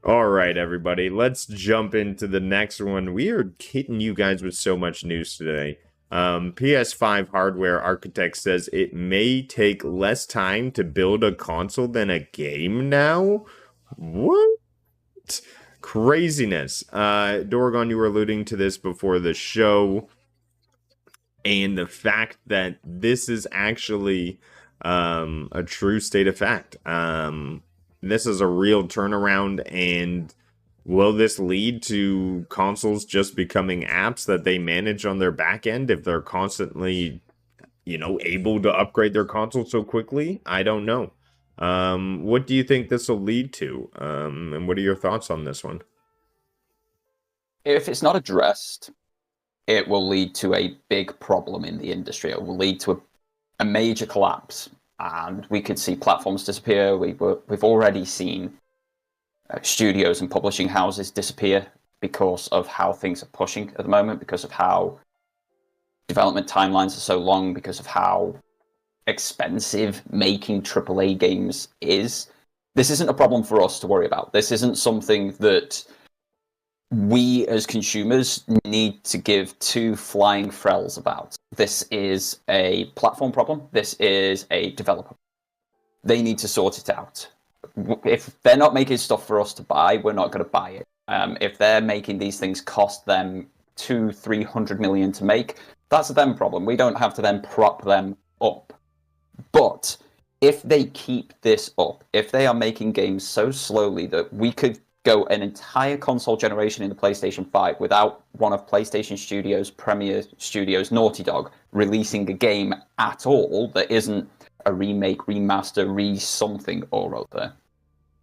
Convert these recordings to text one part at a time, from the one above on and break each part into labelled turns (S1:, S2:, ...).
S1: All right, everybody, let's jump into the next one. We are hitting you guys with so much news today. PS5 hardware architect says it may take less time to build a console than a game now. What? Craziness. Doragon, you were alluding to this before the show, and the fact that this is actually a true state of fact. This is a real turnaround, and will this lead to consoles just becoming apps that they manage on their back end if they're constantly, able to upgrade their console so quickly? I don't know. What do you think this will lead to? And what are your thoughts on this one?
S2: If it's not addressed, it will lead to a big problem in the industry. It will lead to a major collapse, and we could see platforms disappear. We've already seen studios and publishing houses disappear because of how things are pushing at the moment, because of how development timelines are so long, because of how expensive making AAA games is. This isn't a problem for us to worry about. This isn't something that we as consumers need to give two flying frells about. This is a platform problem. This is a developer. They need to sort it out. If they're not making stuff for us to buy, we're not going to buy it. If they're making these things cost them 200-300 million to make, that's a them problem. We don't have to then prop them up. But if they keep this up, if they are making games so slowly that we could go an entire console generation in the PlayStation 5 without one of PlayStation Studios' premier studios, Naughty Dog, releasing a game at all that isn't a remake, remaster, re-something or other,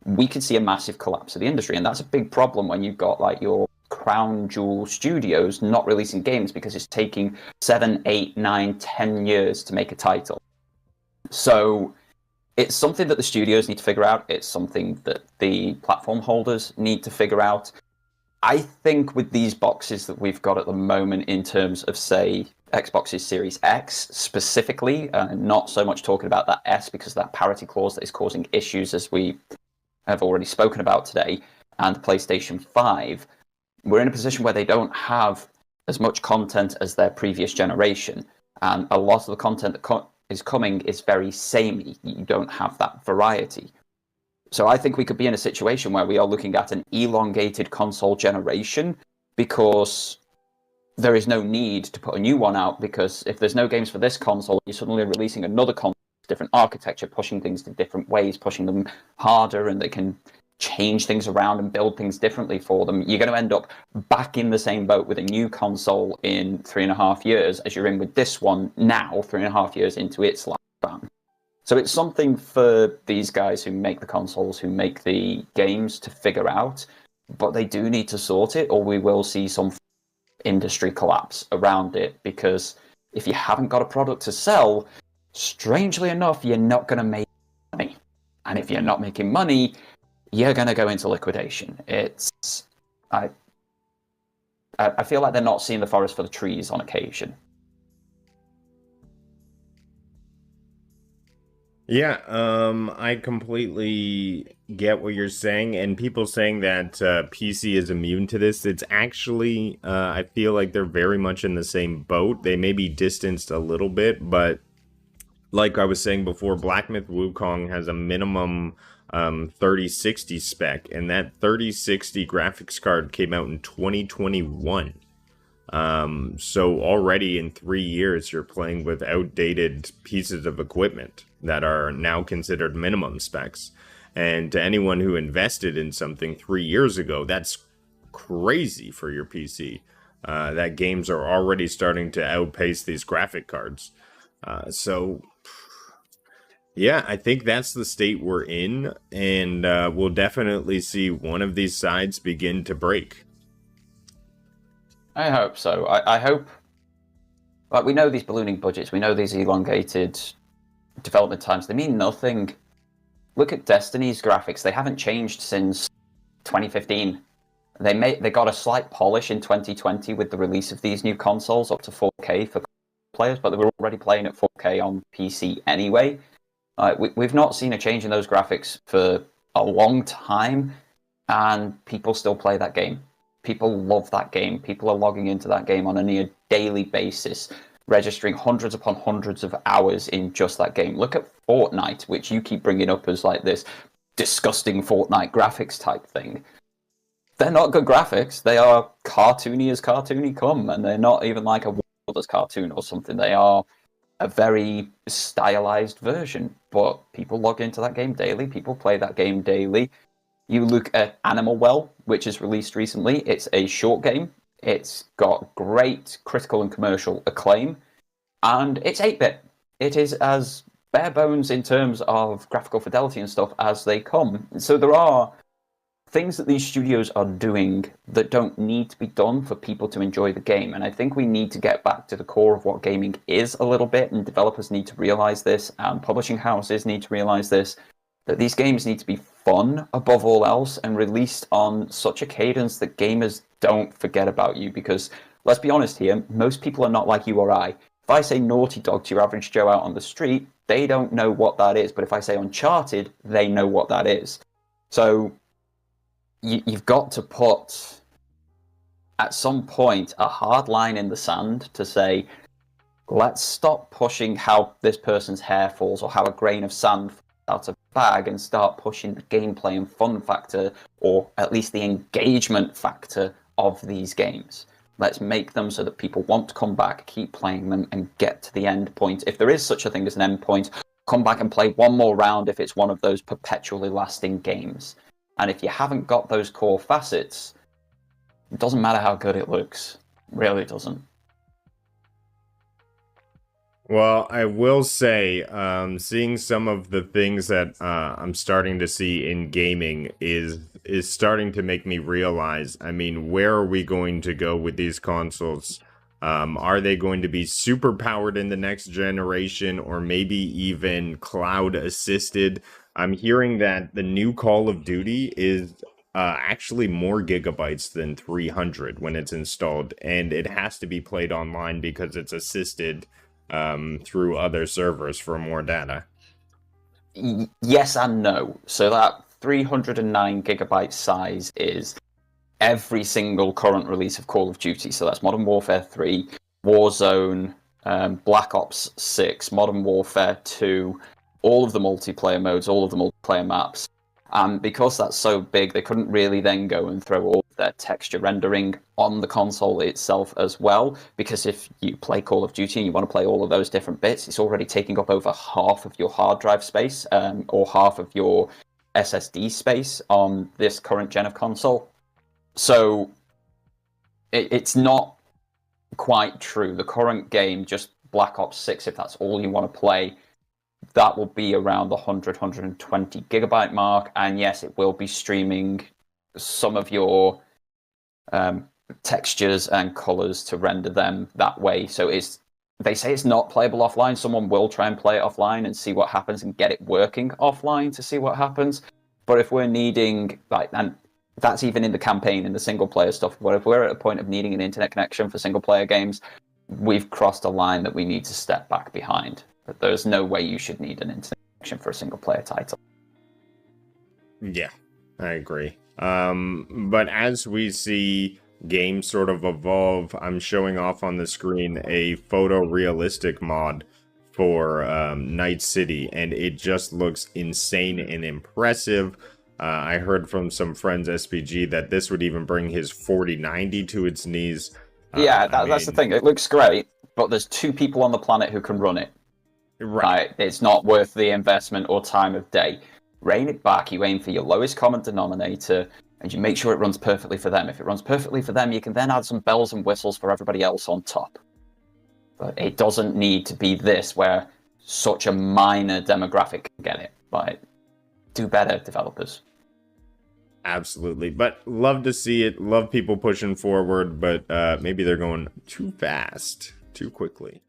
S2: we could see a massive collapse of the industry. And that's a big problem when you've got like your crown jewel studios not releasing games because it's taking 7, 8, 9, 10 years to make a title. So it's something that the studios need to figure out. It's something that the platform holders need to figure out. I think with these boxes that we've got at the moment in terms of, say, Xbox's Series X specifically, not so much talking about that S because of that parity clause that is causing issues as we have already spoken about today, and the PlayStation 5, we're in a position where they don't have as much content as their previous generation. And a lot of the content that is coming is very samey. You don't have that variety. So I think we could be in a situation where we are looking at an elongated console generation because there is no need to put a new one out, because if there's no games for this console, you're suddenly releasing another console, different architecture, pushing things to different ways, pushing them harder, and they can change things around and build things differently for them. You're going to end up back in the same boat with a new console in 3.5 years as you're in with this one now, 3.5 years into its lifespan. So it's something for these guys who make the consoles, who make the games, to figure out, but they do need to sort it, or we will see some industry collapse around it, because if you haven't got a product to sell, strangely enough, you're not going to make money. And if you're not making money, you're going to go into liquidation. I feel like they're not seeing the forest for the trees on occasion.
S1: Yeah, I completely get what you're saying, and people saying that PC is immune to this. It's actually, I feel like they're very much in the same boat. They may be distanced a little bit, but like I was saying before, Black Myth Wukong has a minimum 3060 spec, and that 3060 graphics card came out in 2021. So already in 3 years, you're playing with outdated pieces of equipment that are now considered minimum specs. And to anyone who invested in something 3 years ago, that's crazy for your PC. That games are already starting to outpace these graphic cards. So yeah, I think that's the state we're in, and we'll definitely see one of these sides begin to break.
S2: I hope so. I hope. Like, we know these ballooning budgets, we know these elongated development times, they mean nothing. Look at Destiny's graphics, they haven't changed since 2015. They got a slight polish in 2020 with the release of these new consoles up to 4K for players, but they were already playing at 4K on PC anyway. We've not seen a change in those graphics for a long time. and people still play that game. People love that game. People are logging into that game on a near daily basis, registering hundreds upon hundreds of hours in just that game. Look at Fortnite, which you keep bringing up as like this disgusting Fortnite graphics type thing. They're not good graphics. They are cartoony as cartoony come, and they're not even like a Warner Brothers cartoon or something. They are a very stylized version, but people log into that game daily. People play that game daily. You look at Animal Well, which is released recently. It's a short game. It's got great critical and commercial acclaim, and it's 8-bit. It is as bare bones in terms of graphical fidelity and stuff as they come. So there are things that these studios are doing that don't need to be done for people to enjoy the game. And I think we need to get back to the core of what gaming is a little bit, and developers need to realize this, and publishing houses need to realize this, that these games need to be fun above all else and released on such a cadence that gamers don't forget about you. Because let's be honest here, most people are not like you or I. If I say Naughty Dog to your average Joe out on the street, they don't know what that is. But if I say Uncharted, they know what that is. So you've got to put, at some point, a hard line in the sand to say, let's stop pushing how this person's hair falls or how a grain of sand falls out of a bag and start pushing the gameplay and fun factor, or at least the engagement factor of these games. Let's make them so that people want to come back, keep playing them, and get to the end point. If there is such a thing as an end point, come back and play one more round if it's one of those perpetually lasting games. And if you haven't got those core facets, it doesn't matter how good it looks. It really doesn't.
S1: Well, I will say, seeing some of the things that I'm starting to see in gaming is starting to make me realize, I mean, where are we going to go with these consoles? Are they going to be super powered in the next generation, or maybe even cloud assisted? I'm hearing that the new Call of Duty is actually more gigabytes than 300 when it's installed, and it has to be played online because it's assisted through other servers for more data.
S2: Yes and no. So that 309 gigabyte size is every single current release of Call of Duty. So that's Modern Warfare 3, Warzone, Black Ops 6, Modern Warfare 2, all of the multiplayer modes, all of the multiplayer maps. And because that's so big, they couldn't really then go and throw all of their texture rendering on the console itself as well. Because if you play Call of Duty and you want to play all of those different bits, it's already taking up over half of your hard drive space, or half of your SSD space on this current gen of console. So it's not quite true. The current game, just Black Ops 6, if that's all you want to play, that will be around the 120 gigabyte mark. And yes, it will be streaming some of your textures and colors to render them that way. So they say it's not playable offline. Someone will try and play it offline and see what happens and get it working offline to see what happens. But if we're needing, and that's even in the campaign, in the single player stuff, but if we're at a point of needing an internet connection for single player games, we've crossed a line that we need to step back behind. But there's no way you should need an internet connection for a single player title.
S1: Yeah, I agree. But as we see games sort of evolve, I'm showing off on the screen a photorealistic mod for Night City, and it just looks insane and impressive. I heard from some friends, SPG, that this would even bring his 4090 to its knees.
S2: Yeah, that's the thing. It looks great, but there's 2 people on the planet who can run it. Right. It's not worth the investment or time of day. Rein it back. You aim for your lowest common denominator, and you make sure it runs perfectly for them. If it runs perfectly for them, you can then add some bells and whistles for everybody else on top. But it doesn't need to be this, where such a minor demographic can get it. But do better, developers.
S1: Absolutely. But love to see it. Love people pushing forward, but maybe they're going too fast, too quickly.